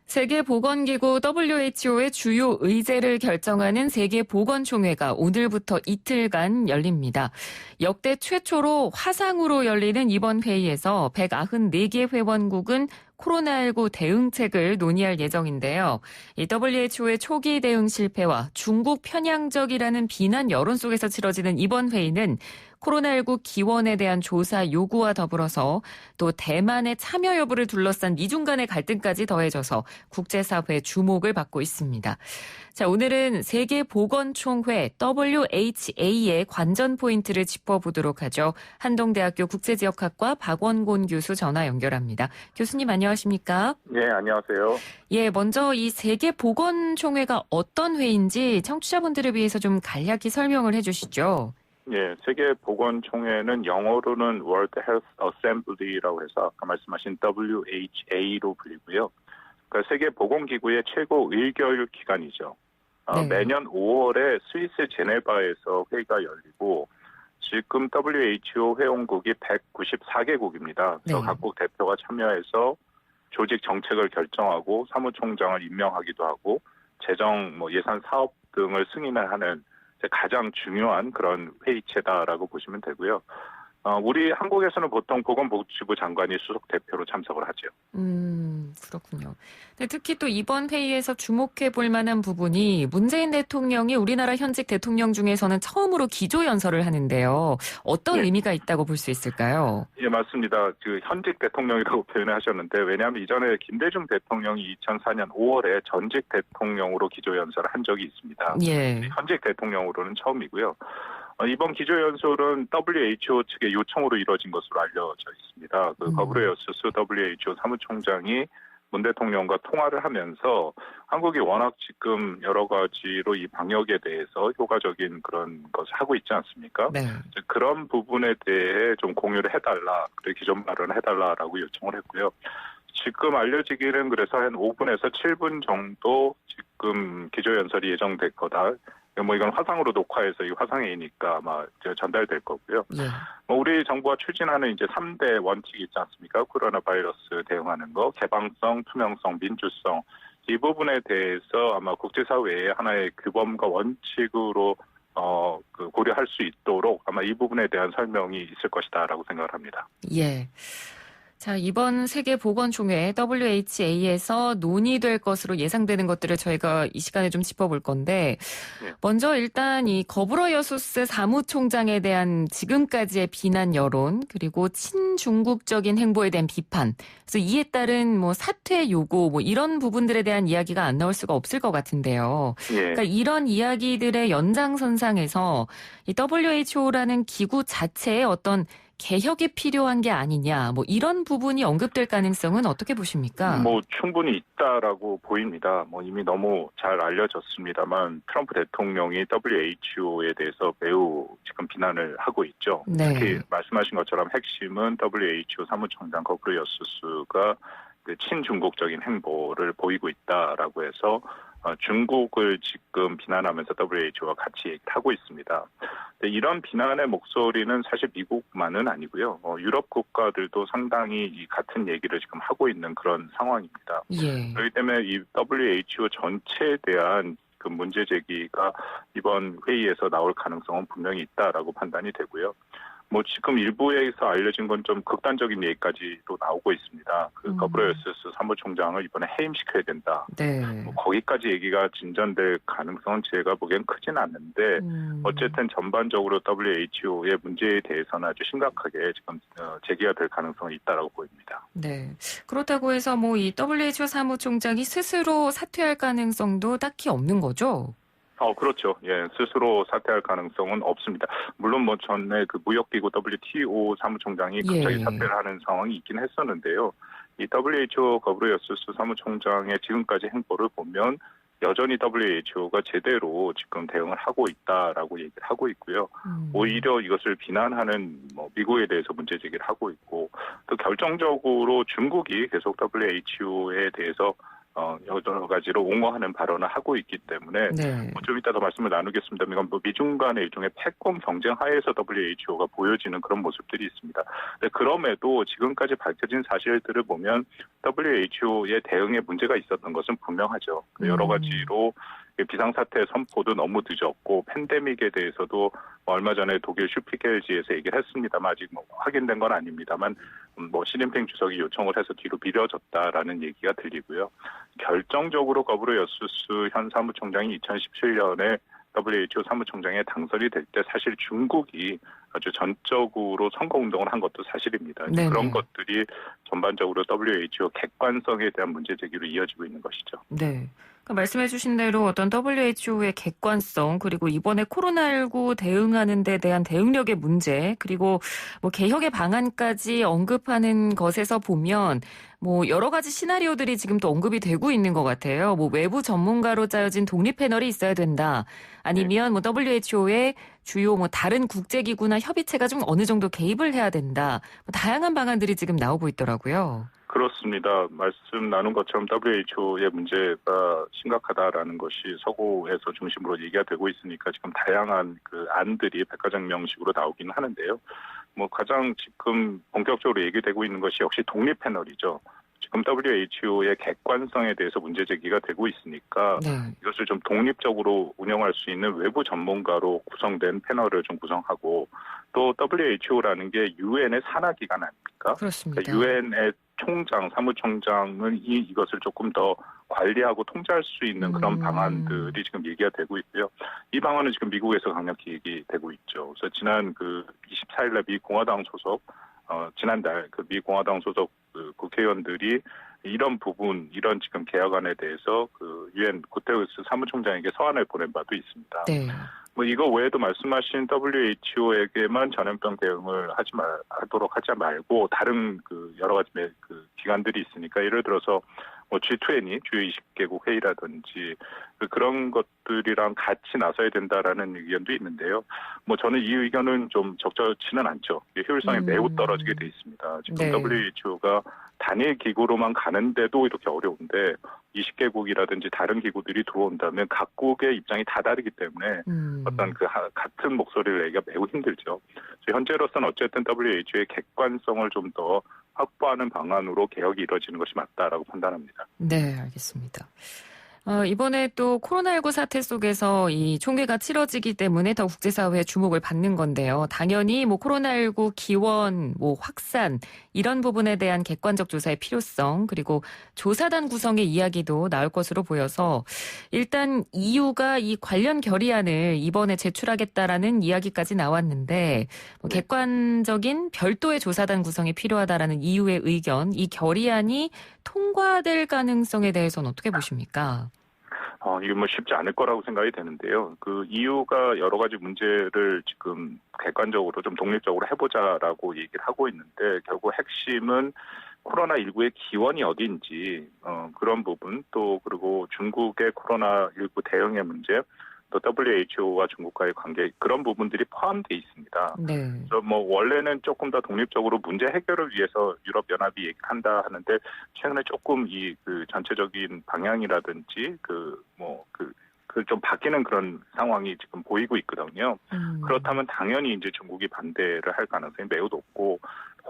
세계보건기구 WHO의 주요 의제를 결정하는 세계보건총회가 오늘부터 이틀간 열립니다. 역대 최초로 화상으로 열리는 이번 회의에서 194개 회원국은 코로나19 대응책을 논의할 예정인데요. 이 WHO의 초기 대응 실패와 중국 편향적이라는 비난 여론 속에서 치러지는 이번 회의는 코로나19 기원에 대한 조사 요구와 더불어서 또 대만의 참여 여부를 둘러싼 미중 간의 갈등까지 더해져서 국제사회의 주목을 받고 있습니다. 자, 오늘은 세계보건총회 WHA의 관전 포인트를 짚어보도록 하죠. 한동대학교 국제지역학과 박원곤 교수 전화 연결합니다. 교수님 안녕하십니까? 네, 안녕하세요. 예, 먼저 이 세계보건총회가 어떤 회의인지 청취자분들을 위해서 좀 간략히 설명을 해주시죠. 예, 세계보건총회는 영어로는 World Health Assembly라고 해서 아까 말씀하신 WHA로 불리고요. 그러니까 세계보건기구의 최고 의결 기관이죠. 네. 매년 5월에 스위스 제네바에서 회의가 열리고 지금 WHO 회원국이 194개국입니다. 그래서 네. 각국 대표가 참여해서 조직 정책을 결정하고 사무총장을 임명하기도 하고 재정, 예산 사업 등을 승인을 하는 가장 중요한 그런 회의체다라고 보시면 되고요. 우리 한국에서는 보통 보건복지부 장관이 수석 대표로 참석을 하죠. 그렇군요. 근데 특히 또 이번 회의에서 주목해 볼 만한 부분이 문재인 대통령이 우리나라 현직 대통령 중에서는 처음으로 기조연설을 하는데요. 어떤 의미가 있다고 볼 수 있을까요? 예, 맞습니다. 그 현직 대통령이라고 표현을 하셨는데 왜냐하면 이전에 김대중 대통령이 2004년 5월에 전직 대통령으로 기조연설을 한 적이 있습니다. 예. 현직 대통령으로는 처음이고요. 이번 기조연설은 WHO 측의 요청으로 이뤄진 것으로 알려져 있습니다. 거브레여스스 WHO 사무총장이 문 대통령과 통화를 하면서 한국이 워낙 지금 여러 가지로 이 방역에 대해서 효과적인 그런 것을 하고 있지 않습니까? 네. 그런 부분에 대해 좀 공유를 해달라, 그리고 기존 발언을 해달라라고 요청을 했고요. 지금 알려지기는 그래서 한 5분에서 7분 정도 지금 기조연설이 예정될 거다. 이건 화상으로 녹화해서 이 화상회의니까 아마 전달될 거고요. 예. 우리 정부가 추진하는 이제 3대 원칙이 있지 않습니까? 코로나 바이러스 대응하는 거, 개방성, 투명성, 민주성. 이 부분에 대해서 아마 국제사회의 하나의 규범과 원칙으로 고려할 수 있도록 아마 이 부분에 대한 설명이 있을 것이다라고 생각을 합니다. 예. 자, 이번 세계보건총회 WHA에서 논의될 것으로 예상되는 것들을 저희가 이 시간에 좀 짚어볼 건데 먼저 일단 이 거브러여수스 사무총장에 대한 지금까지의 비난 여론 그리고 친중국적인 행보에 대한 비판 그래서 이에 따른 사퇴 요구 이런 부분들에 대한 이야기가 안 나올 수가 없을 것 같은데요. 예. 그러니까 이런 이야기들의 연장선상에서 이 WHO라는 기구 자체의 어떤 개혁이 필요한 게 아니냐, 이런 부분이 언급될 가능성은 어떻게 보십니까? 충분히 있다라고 보입니다. 이미 너무 잘 알려졌습니다만 트럼프 대통령이 WHO에 대해서 매우 지금 비난을 하고 있죠. 네. 특히 말씀하신 것처럼 핵심은 WHO 사무총장 거브리여수스가 친중국적인 행보를 보이고 있다라고 해서 중국을 지금 비난하면서 WHO와 같이 얘기하고 있습니다. 이런 비난의 목소리는 사실 미국만은 아니고요. 유럽 국가들도 상당히 이 같은 얘기를 지금 하고 있는 그런 상황입니다. 예. 그렇기 때문에 이 WHO 전체에 대한 그 문제 제기가 이번 회의에서 나올 가능성은 분명히 있다라고 판단이 되고요. 지금 일부에서 알려진 건 좀 극단적인 얘기까지도 나오고 있습니다. 거브레여스스 사무총장을 이번에 해임시켜야 된다. 네. 거기까지 얘기가 진전될 가능성은 제가 보기엔 크진 않는데 어쨌든 전반적으로 WHO의 문제에 대해서는 아주 심각하게 지금 제기가 될 가능성이 있다라고 보입니다. 네. 그렇다고 해서 이 WHO 사무총장이 스스로 사퇴할 가능성도 딱히 없는 거죠? 그렇죠. 예, 스스로 사퇴할 가능성은 없습니다. 물론 전에 그 무역기구 WTO 사무총장이 갑자기 사퇴를 하는 상황이 있긴 했었는데요. 이 WHO 거브레여수스 사무총장의 지금까지 행보를 보면 여전히 WHO가 제대로 지금 대응을 하고 있다라고 얘기를 하고 있고요. 오히려 이것을 비난하는 미국에 대해서 문제 제기를 하고 있고 또 결정적으로 중국이 계속 WHO에 대해서 여러 가지로 옹호하는 발언을 하고 있기 때문에 네. 좀 이따 더 말씀을 나누겠습니다만 이건 미중 간의 일종의 패권 경쟁 하에서 WHO가 보여지는 그런 모습들이 있습니다. 그럼에도 지금까지 밝혀진 사실들을 보면 WHO의 대응에 문제가 있었던 것은 분명하죠. 여러 가지로 비상사태 선포도 너무 늦었고 팬데믹에 대해서도 얼마 전에 독일 슈피겔지에서 얘기를 했습니다만 아직 확인된 건 아닙니다만 시진핑 주석이 요청을 해서 뒤로 미뤄졌다라는 얘기가 들리고요. 결정적으로 거브르여수스 현 사무총장이 2017년에 WHO 사무총장에 당선이 될 때 사실 중국이 아주 전적으로 선거운동을 한 것도 사실입니다. 네네. 그런 것들이 전반적으로 WHO 객관성에 대한 문제 제기로 이어지고 있는 것이죠. 네. 말씀해 주신 대로 어떤 WHO의 객관성, 그리고 이번에 코로나19 대응하는 데 대한 대응력의 문제, 그리고 개혁의 방안까지 언급하는 것에서 보면 여러 가지 시나리오들이 지금 또 언급이 되고 있는 것 같아요. 외부 전문가로 짜여진 독립 패널이 있어야 된다. 아니면 WHO의 주요 다른 국제기구나 협의체가 좀 어느 정도 개입을 해야 된다. 다양한 방안들이 지금 나오고 있더라고요. 그렇습니다. 말씀 나눈 것처럼 WHO의 문제가 심각하다라는 것이 서구에서 중심으로 얘기가 되고 있으니까 지금 다양한 안들이 백과장명식으로 나오기는 하는데요. 가장 지금 본격적으로 얘기되고 있는 것이 역시 독립 패널이죠. 지금 WHO의 객관성에 대해서 문제 제기가 되고 있으니까 네. 이것을 좀 독립적으로 운영할 수 있는 외부 전문가로 구성된 패널을 좀 구성하고 또 WHO라는 게 유엔의 산하기관 아닙니까? 그렇습니다. 유엔의 총장, 사무총장은 이것을 조금 더 관리하고 통제할 수 있는 그런 방안들이 지금 얘기가 되고 있고요. 이 방안은 지금 미국에서 강력히 얘기되고 있죠. 그래서 지난 24일날 미 공화당 소속 지난달 미 공화당 소속 국회의원들이 이런 지금 개혁안에 대해서 유엔 구테르스 사무총장에게 서한을 보낸 바도 있습니다. 네. 이거 외에도 말씀하신 WHO에게만 전염병 대응을 하도록 하지 말고 다른 여러 가지 기관들이 있으니까 예를 들어서 G20 주요 20개국 회의라든지 그런 것들이랑 같이 나서야 된다라는 의견도 있는데요. 저는 이 의견은 좀 적절치는 않죠. 효율성이 매우 떨어지게 돼 있습니다. 지금 네. WHO가 단일 기구로만 가는데도 이렇게 어려운데 20개국이라든지 다른 기구들이 들어온다면 각국의 입장이 다 다르기 때문에 어떤 같은 목소리를 내기가 매우 힘들죠. 현재로서는 어쨌든 WHO의 객관성을 좀 더 확보하는 방안으로 개혁이 이루어지는 것이 맞다라고 판단합니다. 네, 알겠습니다. 이번에 또 코로나19 사태 속에서 이 총회가 치러지기 때문에 더 국제사회의 주목을 받는 건데요. 당연히 코로나19 기원, 확산 이런 부분에 대한 객관적 조사의 필요성, 그리고 조사단 구성의 이야기도 나올 것으로 보여서 일단 EU가 이 관련 결의안을 이번에 제출하겠다라는 이야기까지 나왔는데 객관적인 별도의 조사단 구성이 필요하다라는 EU의 의견, 이 결의안이 통과될 가능성에 대해서는 어떻게 보십니까? 이게 쉽지 않을 거라고 생각이 되는데요. EU가 여러 가지 문제를 지금 객관적으로 좀 독립적으로 해보자라고 얘기를 하고 있는데 결국 핵심은 코로나19의 기원이 어디인지 그런 부분 또 그리고 중국의 코로나19 대응의 문제 또 WHO와 중국과의 관계 그런 부분들이 포함되어 있습니다. 네. 그래서 원래는 조금 더 독립적으로 문제 해결을 위해서 유럽연합이 얘기한다 하는데 최근에 조금 전체적인 방향이라든지 좀 바뀌는 그런 상황이 지금 보이고 있거든요. 그렇다면 당연히 이제 중국이 반대를 할 가능성이 매우 높고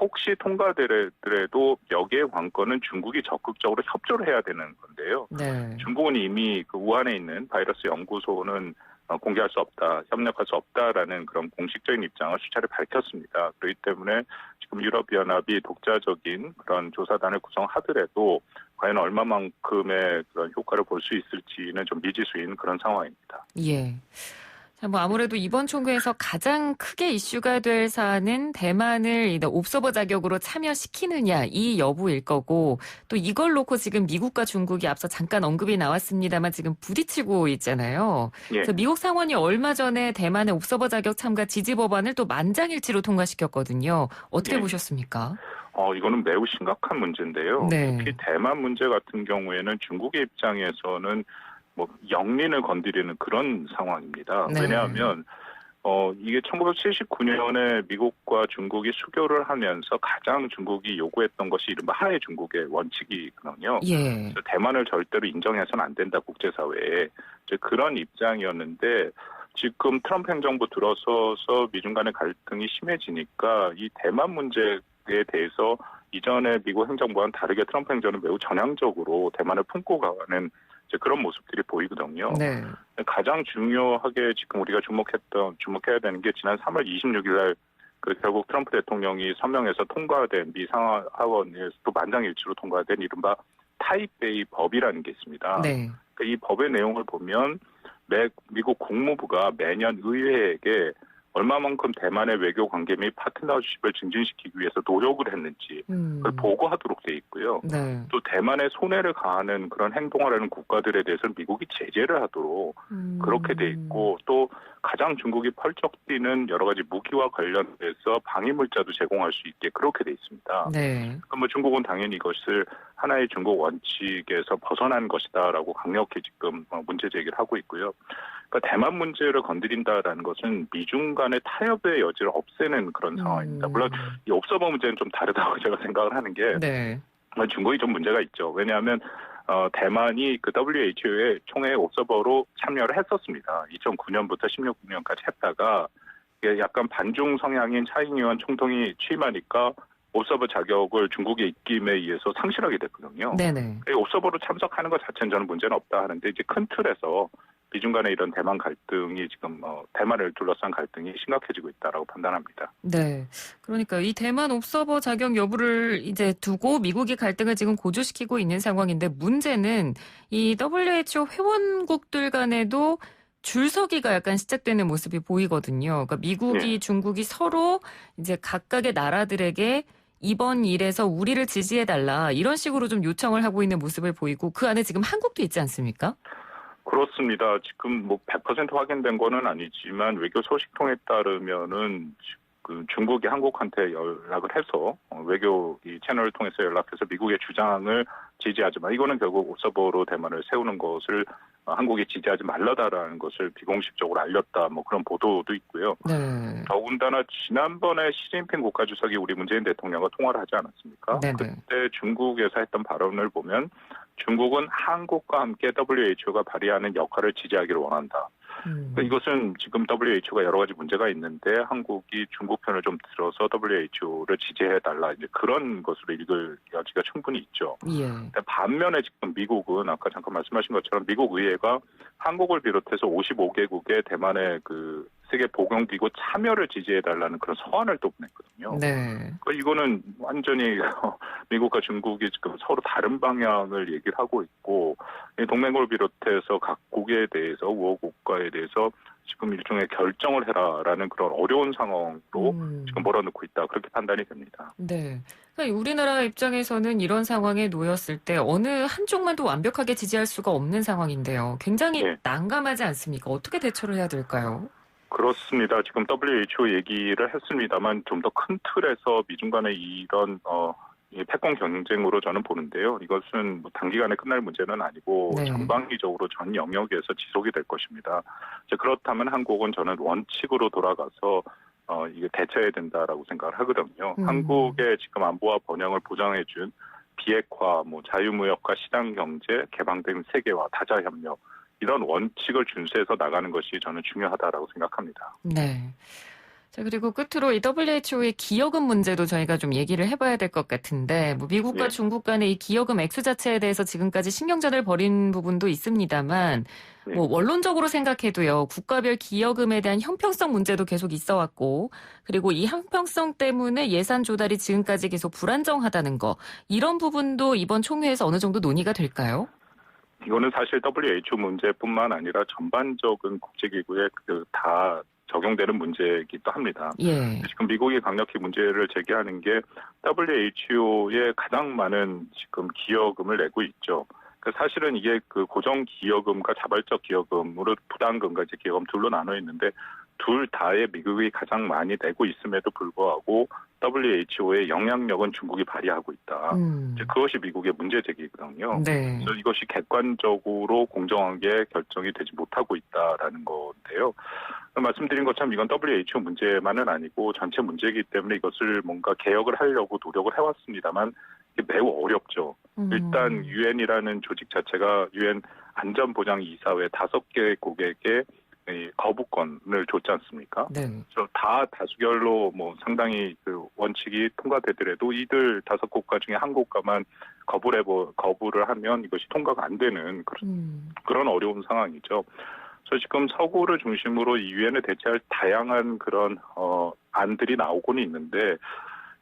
혹시 통과되더라도 여기에 관건은 중국이 적극적으로 협조를 해야 되는 건데요. 네. 중국은 이미 우한에 있는 바이러스 연구소는 공개할 수 없다, 협력할 수 없다라는 그런 공식적인 입장을 수차례 밝혔습니다. 그렇기 때문에 지금 유럽연합이 독자적인 그런 조사단을 구성하더라도 과연 얼마만큼의 그런 효과를 볼 수 있을지는 좀 미지수인 그런 상황입니다. 예. 자, 아무래도 이번 총회에서 가장 크게 이슈가 될 사안은 대만을 옵서버 자격으로 참여시키느냐 이 여부일 거고 또 이걸 놓고 지금 미국과 중국이 앞서 잠깐 언급이 나왔습니다만 지금 부딪히고 있잖아요. 예. 그래서 미국 상원이 얼마 전에 대만의 옵서버 자격 참가 지지 법안을 또 만장일치로 통과시켰거든요. 어떻게 예. 보셨습니까? 이거는 매우 심각한 문제인데요. 네. 특히 대만 문제 같은 경우에는 중국의 입장에서는 영린을 건드리는 그런 상황입니다. 네. 왜냐하면 이게 1979년에 미국과 중국이 수교를 하면서 가장 중국이 요구했던 것이 이른바 하해 중국의 원칙이거든요. 예. 그래서 대만을 절대로 인정해서는 안 된다, 국제사회에. 이제 그런 입장이었는데 지금 트럼프 행정부 들어서서 미중 간의 갈등이 심해지니까 이 대만 문제에 대해서 이전에 미국 행정부와는 다르게 트럼프 행정은 매우 전향적으로 대만을 품고 가는 이제 그런 모습들이 보이거든요. 네. 가장 중요하게 지금 우리가 주목해야 되는 게 지난 3월 26일 날 결국 트럼프 대통령이 서명해서 통과된 미 상하원에서도 만장일치로 통과된 이른바 타이베이 법이라는 게 있습니다. 네. 이 법의 내용을 보면 미국 국무부가 매년 의회에게 얼마만큼 대만의 외교 관계 및 파트너십을 증진시키기 위해서 노력을 했는지 그걸 보고하도록 돼 있고요. 네. 또 대만에 손해를 가하는 그런 행동을 하는 국가들에 대해서는 미국이 제재를 하도록 그렇게 돼 있고 또 가장 중국이 펄쩍 뛰는 여러 가지 무기와 관련돼서 방위물자도 제공할 수 있게 그렇게 돼 있습니다. 네. 그럼 중국은 당연히 이것을 하나의 중국 원칙에서 벗어난 것이다라고 강력히 지금 문제 제기를 하고 있고요. 그러니까 대만 문제를 건드린다라는 것은 미중 간의 타협의 여지를 없애는 그런 상황입니다. 물론 이 옵서버 문제는 좀 다르다고 제가 생각을 하는 게 네. 중국이 좀 문제가 있죠. 왜냐하면 대만이 그 WHO의 총회 옵서버로 참여를 했었습니다. 2009년부터 16년까지 했다가 이게 약간 반중 성향인 차잉의원 총통이 취임하니까 옵서버 자격을 중국의 입김에 의해서 상실하게 됐거든요. 네네. 옵서버로 참석하는 것 자체는 저는 문제는 없다 하는데 이제 큰 틀에서 미중 간의 이런 대만 갈등이 지금 대만을 둘러싼 갈등이 심각해지고 있다라고 판단합니다. 네. 그러니까 이 대만 옵서버 자격 여부를 이제 두고 미국이 갈등을 지금 고조시키고 있는 상황인데 문제는 이 WHO 회원국들 간에도 줄서기가 약간 시작되는 모습이 보이거든요. 그러니까 미국이 중국이 서로 이제 각각의 나라들에게 이번 일에서 우리를 지지해달라 이런 식으로 좀 요청을 하고 있는 모습을 보이고 그 안에 지금 한국도 있지 않습니까? 그렇습니다. 지금 100% 확인된 거는 아니지만 외교 소식통에 따르면은 중국이 한국한테 연락을 해서 외교 이 채널을 통해서 연락해서 미국의 주장을 지지하지 마. 이거는 결국 옵서버로 대만을 세우는 것을 한국이 지지하지 말라다라는 것을 비공식적으로 알렸다. 그런 보도도 있고요. 네. 더군다나 지난번에 시진핑 국가주석이 우리 문재인 대통령과 통화를 하지 않았습니까? 네네. 그때 중국에서 했던 발언을 보면 중국은 한국과 함께 WHO가 발휘하는 역할을 지지하기를 원한다. 이것은 지금 WHO가 여러 가지 문제가 있는데 한국이 중국 편을 좀 들어서 WHO를 지지해달라 이제 그런 것으로 읽을 여지가 충분히 있죠. 예. 반면에 지금 미국은 아까 잠깐 말씀하신 것처럼 미국 의회가 한국을 비롯해서 55개국의 대만의 그 세계 보건기구 참여를 지지해달라는 그런 서한을 또 보냈거든요. 네. 이거는 완전히 미국과 중국이 지금 서로 다른 방향을 얘기를 하고 있고 동맹국을 비롯해서 각국에 대해서 우호 국가에 대해서 지금 일종의 결정을 해라라는 그런 어려운 상황으로 지금 몰아넣고 있다. 그렇게 판단이 됩니다. 네. 그러니까 우리나라 입장에서는 이런 상황에 놓였을 때 어느 한쪽만도 완벽하게 지지할 수가 없는 상황인데요. 굉장히 난감하지 않습니까? 어떻게 대처를 해야 될까요? 그렇습니다. 지금 WHO 얘기를 했습니다만 좀 더 큰 틀에서 미중 간의 이런 패권 경쟁으로 저는 보는데요. 이것은 단기간에 끝날 문제는 아니고 전방위적으로 전 영역에서 지속이 될 것입니다. 그렇다면 한국은 저는 원칙으로 돌아가서 이게 대처해야 된다라고 생각을 하거든요. 한국의 지금 안보와 번영을 보장해준 비핵화, 자유무역과 시장경제, 개방된 세계화, 다자협력 이런 원칙을 준수해서 나가는 것이 저는 중요하다라고 생각합니다. 네. 자, 그리고 끝으로 이 WHO의 기여금 문제도 저희가 좀 얘기를 해봐야 될 것 같은데, 미국과 중국 간의 이 기여금 액수 자체에 대해서 지금까지 신경전을 벌인 부분도 있습니다만, 원론적으로 생각해도요, 국가별 기여금에 대한 형평성 문제도 계속 있어 왔고, 그리고 이 형평성 때문에 예산 조달이 지금까지 계속 불안정하다는 거, 이런 부분도 이번 총회에서 어느 정도 논의가 될까요? 이거는 사실 WHO 문제뿐만 아니라 전반적인 국제기구에 다 적용되는 문제이기도 합니다. 예. 지금 미국이 강력히 문제를 제기하는 게 WHO에 가장 많은 지금 기여금을 내고 있죠. 사실은 이게 그 고정 기여금과 자발적 기여금으로 부담금과 이제 기여금 둘로 나눠 있는데 둘 다에 미국이 가장 많이 내고 있음에도 불구하고 WHO의 영향력은 중국이 발휘하고 있다. 이제 그것이 미국의 문제 제기거든요. 네. 그래서 이것이 객관적으로 공정하게 결정이 되지 못하고 있다라는 건데요. 말씀드린 것처럼 이건 WHO 문제만은 아니고 전체 문제이기 때문에 이것을 뭔가 개혁을 하려고 노력을 해왔습니다만 이게 매우 어렵죠. 일단 유엔이라는 조직 자체가 유엔 안전보장이사회 5개국에게 이 거부권을 줬지 않습니까? 네. 그래서 다 다수결로 뭐 상당히 그 원칙이 통과되더라도 이들 5국가 중에 한 국가만 거부를 하면 이것이 통과가 안 되는 그런 어려운 상황이죠. 그래서 지금 서구를 중심으로 이 유엔을 대체할 다양한 그런 안들이 나오고는 있는데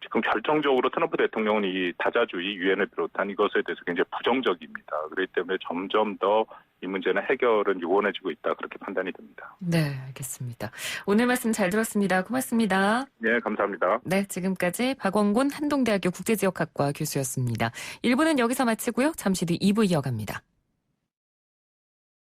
지금 결정적으로 트럼프 대통령은 이 다자주의 유엔을 비롯한 이것에 대해서 굉장히 부정적입니다. 그렇기 때문에 점점 더 이 문제는 해결은 요원해지고 있다 그렇게 판단이 됩니다. 네, 알겠습니다. 오늘 말씀 잘 들었습니다. 고맙습니다. 네, 감사합니다. 네, 지금까지 박원곤 한동대학교 국제지역학과 교수였습니다. 1부는 여기서 마치고요. 잠시 뒤 2부 이어갑니다.